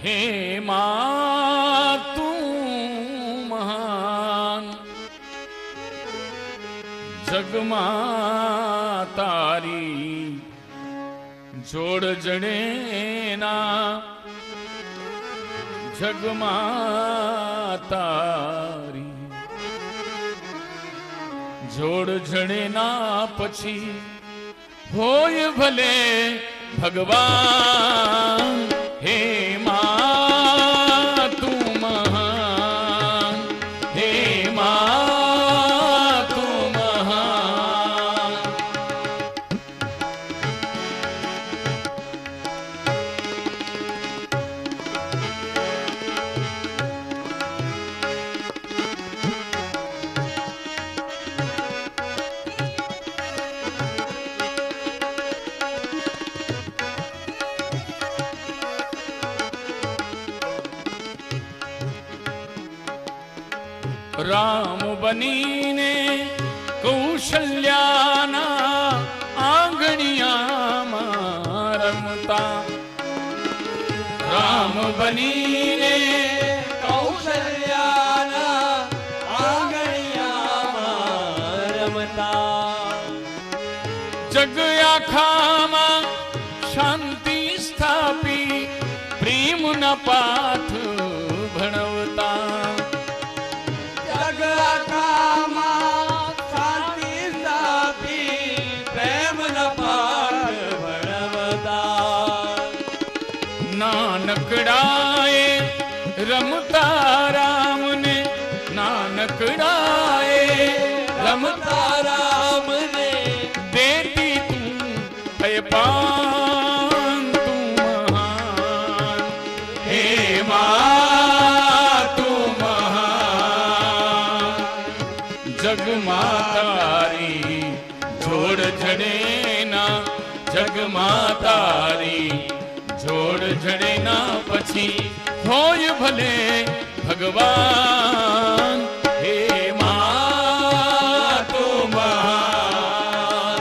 हे मां तू महान, जगमा तारी जोड़ जड़े ना, जगमा तारी जोड़ जड़े ना पछी होय भले भगवान। हे मां तू महान, हे मां तू महान। राम बनीने कौशल्याना आंगणिया रमता, राम बनीने कौशल्याना आंगणिया रमता, जग आखामा शांति स्थापी प्रेम न पाठ भणवता, नानकड़ाए रमता राम ने, नानकड़ाए रमता राम ने, देती तू भय पान तू महान। हे मां तू महान, जग मातारी जोड़ जड़े ना, जग मातारी जोड़ जड़े ना पछी होय भले भगवान। हे मां तू महान,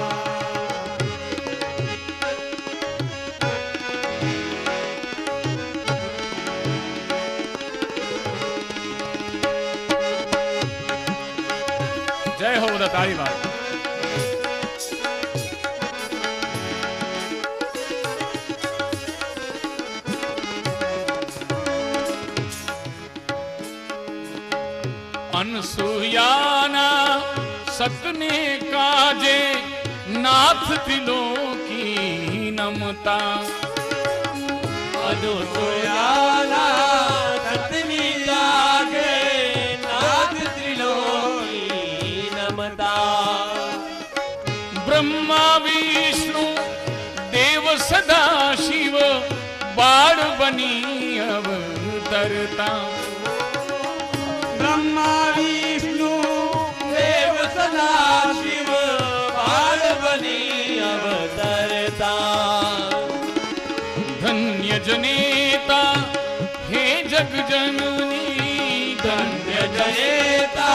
जय हो तारी बात। अनसुयाना सकने काजे नाथ त्रिलोकी नमता, अनुसुयाना सकने काजे नाथ त्रिलोकी नमता, ब्रह्मा विष्णु देव सदा शिव बाण बनी अवतरता, ब्रह्मा विष्णु देव सदा शिव बाल बनी अवतरता, धन्य जनेता हे जग जननी, धन्य जनेता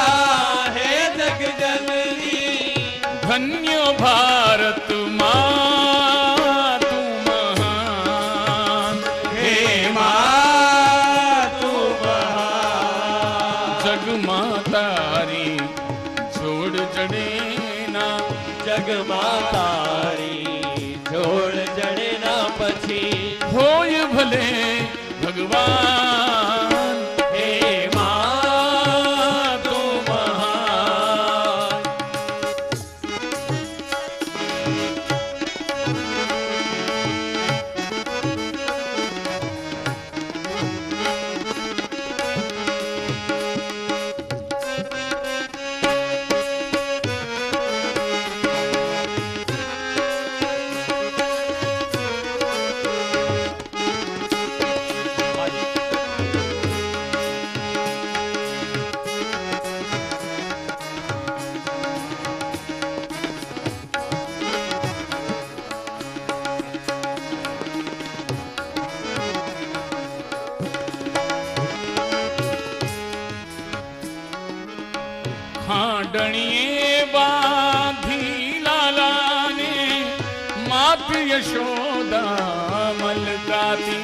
हे जग जननी, धन्य भारत मां तू महान। हे मां तू महान, जग मातारी जोड़ जड़े ना, जग मातारी जोड़ जड़े ना पछी होय भले भगवान। हे मां तू महान, खांडणिए बांधी लाला ने मात यशोदा मलकाती,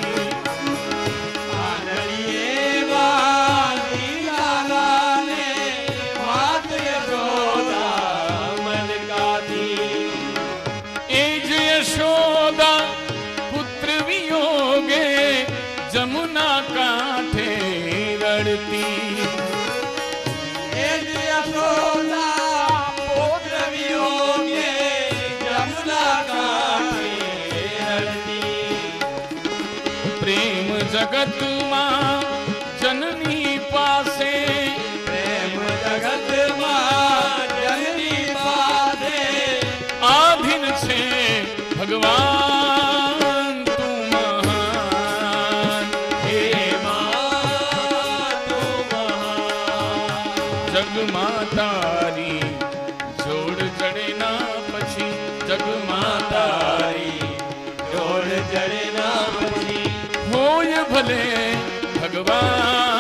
પ્રેમ જગતમાં જનની પાસે પ્રેમ જગતમાં જનની પાસે આધીન છે ભગવાન તું મહાન હે માં તું મહાન જગમાં તારી જોડ જડે ના પછી જગમાં તારી જોડ જડે ના પછી હોય ભલે ભગવાન